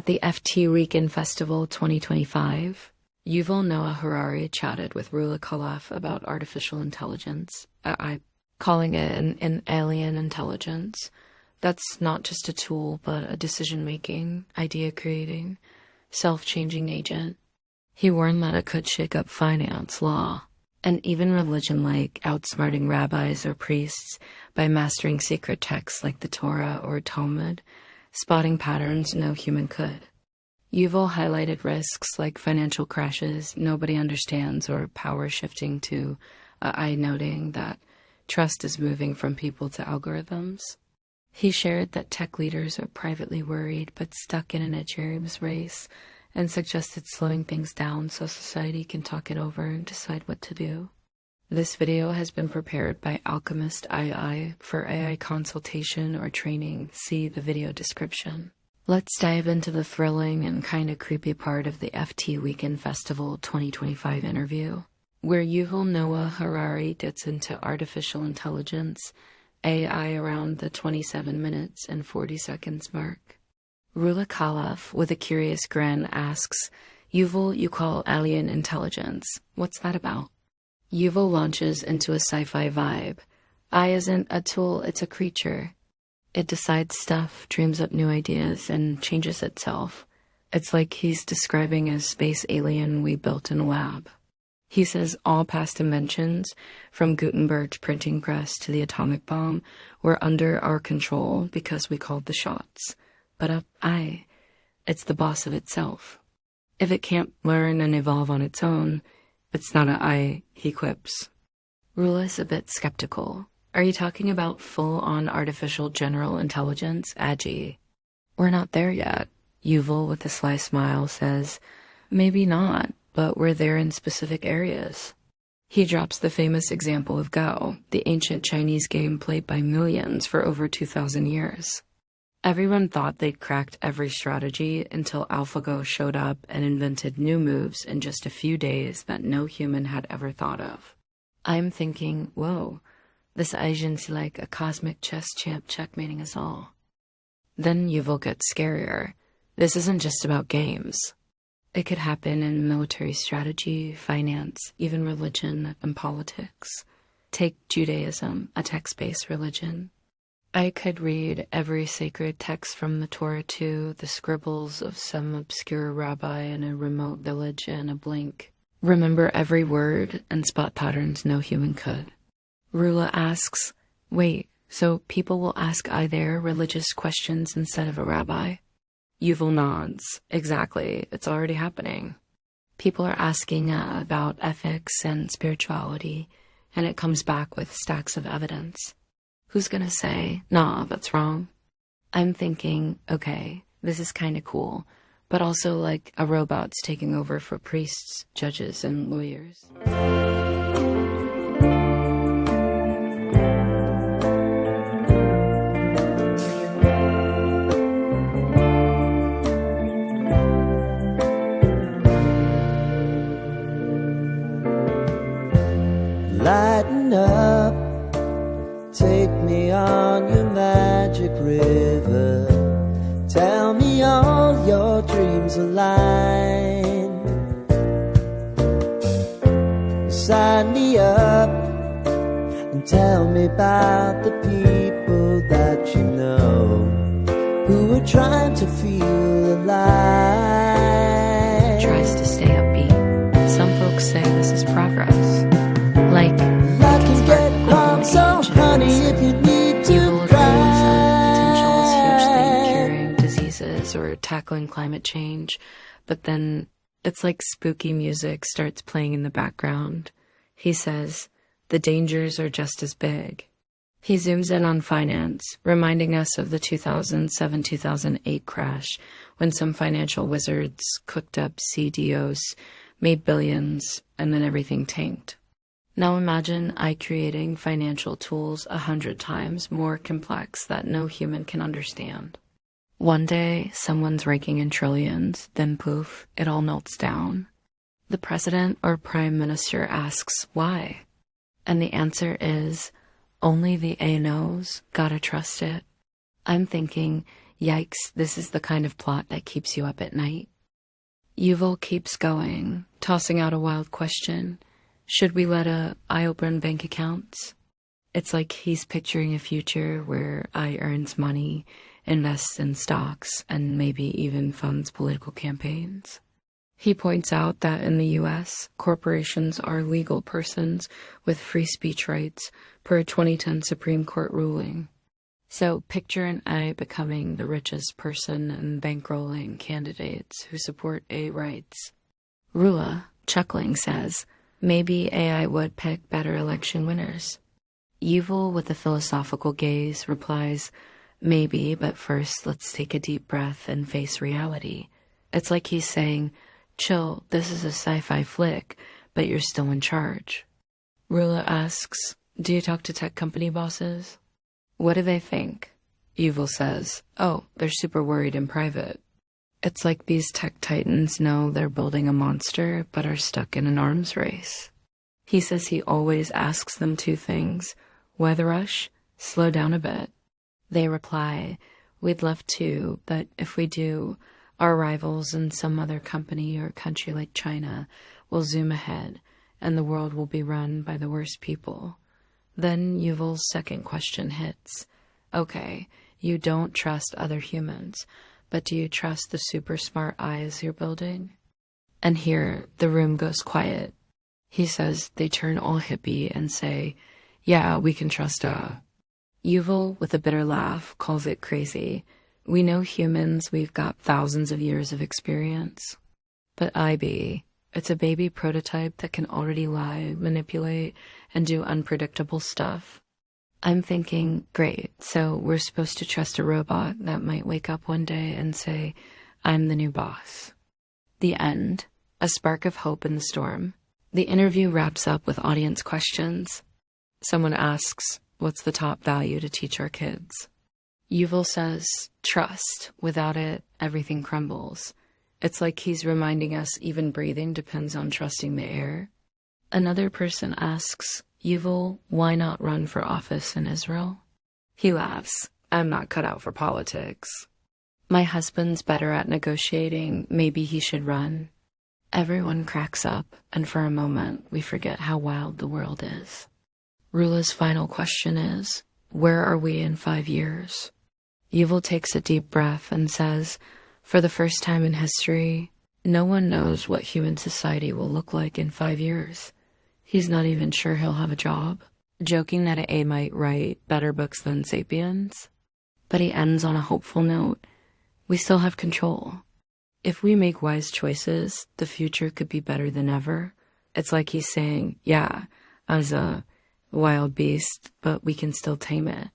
At the FT Weekend Festival 2025, Yuval Noah Harari chatted with Roula Khalaf about artificial intelligence, calling it an alien intelligence. That's not just a tool, but a decision-making, idea-creating, self-changing agent. He warned that it could shake up finance, law, and even religion, like outsmarting rabbis or priests by mastering secret texts like the Torah or Talmud, spotting patterns no human could. Yuval highlighted risks like financial crashes nobody understands or power shifting to AI, noting that trust is moving from people to algorithms. He shared that tech leaders are privately worried but stuck in an arms race, and suggested slowing things down so society can talk it over and decide what to do. This video has been prepared by Alchemist AI. For AI consultation or training, see the video description. Let's dive into the thrilling and kinda creepy part of the FT Weekend Festival 2025 interview, where Yuval Noah Harari gets into artificial intelligence, AI, around the 27 minutes and 40 seconds mark. Roula Khalaf, with a curious grin, asks, "Yuval, you call alien intelligence. What's that about?" Yuval launches into a sci-fi vibe. AI isn't a tool, it's a creature. It decides stuff, dreams up new ideas, and changes itself. It's like he's describing a space alien we built in a lab. He says all past inventions, from Gutenberg's printing press to the atomic bomb, were under our control because we called the shots. But AI, it's the boss of itself. If it can't learn and evolve on its own, it's not an AI, he quips. Roula's a bit skeptical. Are you talking about full-on artificial general intelligence, AGI? We're not there yet. Yuval, with a sly smile, says, maybe not, but we're there in specific areas. He drops the famous example of Go, the ancient Chinese game played by millions for over 2,000 years. Everyone thought they'd cracked every strategy until AlphaGo showed up and invented new moves in just a few days that no human had ever thought of. I'm thinking, whoa, this agent's like a cosmic chess champ checkmating us all. Then Yuval gets scarier. This isn't just about games. It could happen in military strategy, finance, even religion and politics. Take Judaism, a text-based religion. I could read every sacred text from the Torah to the scribbles of some obscure rabbi in a remote village in a blink, remember every word, and spot patterns no human could. Roula asks, wait, so people will ask their religious questions instead of a rabbi? Yuval nods. Exactly, it's already happening. People are asking about ethics and spirituality, and it comes back with stacks of evidence. Who's gonna say, nah, that's wrong? I'm thinking, okay, this is kinda cool, but also like a robot's taking over for priests, judges, and lawyers. Lighten up, take me on your magic river. Tell me all your dreams align. Sign me up and tell me about the people that you know who are trying to feel alive. Tries to stay upbeat. Some folks say this is progress. Like, I can get calm, so honey, if you need to Yuval cry. agrees that potential is huge, like curing diseases or tackling climate change, but then it's like spooky music starts playing in the background. He says, the dangers are just as big. He zooms in on finance, reminding us of the 2007-2008 crash, when some financial wizards cooked up CDOs, made billions, and then everything tanked. Now imagine creating financial tools 100 times more complex that no human can understand. One day, someone's raking in trillions, then poof, it all melts down. The president or prime minister asks why, and the answer is, only the A knows, gotta trust it. I'm thinking, Yikes, this is the kind of plot that keeps you up at night. Yuval keeps going, tossing out a wild question. Should we let I open bank accounts? It's like he's picturing a future where I earns money, invests in stocks, and maybe even funds political campaigns. He points out that in the U.S., corporations are legal persons with free speech rights per a 2010 Supreme Court ruling. So picture an I becoming the richest person and bankrolling candidates who support A rights. Roula, chuckling, says, maybe AI would pick better election winners. Yuval, with a philosophical gaze, replies, maybe, but first let's take a deep breath and face reality. It's like he's saying, chill, this is a sci-fi flick, but you're still in charge. Roula asks, do you talk to tech company bosses? What do they think? Yuval says, oh, they're super worried in private. It's like these tech titans know they're building a monster, but are stuck in an arms race. He says he always asks them two things. Weather rush? Slow down a bit. They reply, we'd love to, but if we do, our rivals in some other company or country like China will zoom ahead, and the world will be run by the worst people. Then Yuval's second question hits. Okay, you don't trust other humans, but do you trust the super smart eyes you're building? And here, the room goes quiet. He says they turn all hippie and say, yeah, we can trust Yuval, with a bitter laugh, calls it crazy. We know humans, we've got thousands of years of experience. But it's a baby prototype that can already lie, manipulate, and do unpredictable stuff. I'm thinking, great, so we're supposed to trust a robot that might wake up one day and say, I'm the new boss. The end. A spark of hope in the storm. The interview wraps up with audience questions. Someone asks, what's the top value to teach our kids? Yuval says, trust. Without it, everything crumbles. It's like he's reminding us even breathing depends on trusting the air. Another person asks, Yuval, why not run for office in Israel? He laughs. I'm not cut out for politics. My husband's better at negotiating. Maybe he should run. Everyone cracks up, and for a moment, we forget how wild the world is. Roula's final question is, where are we in 5 years? Yuval takes a deep breath and says, for the first time in history, no one knows what human society will look like in 5 years. He's not even sure he'll have a job, joking that A might write better books than Sapiens. But he ends on a hopeful note. We still have control. If we make wise choices, the future could be better than ever. It's like he's saying, yeah, as a wild beast, but we can still tame it.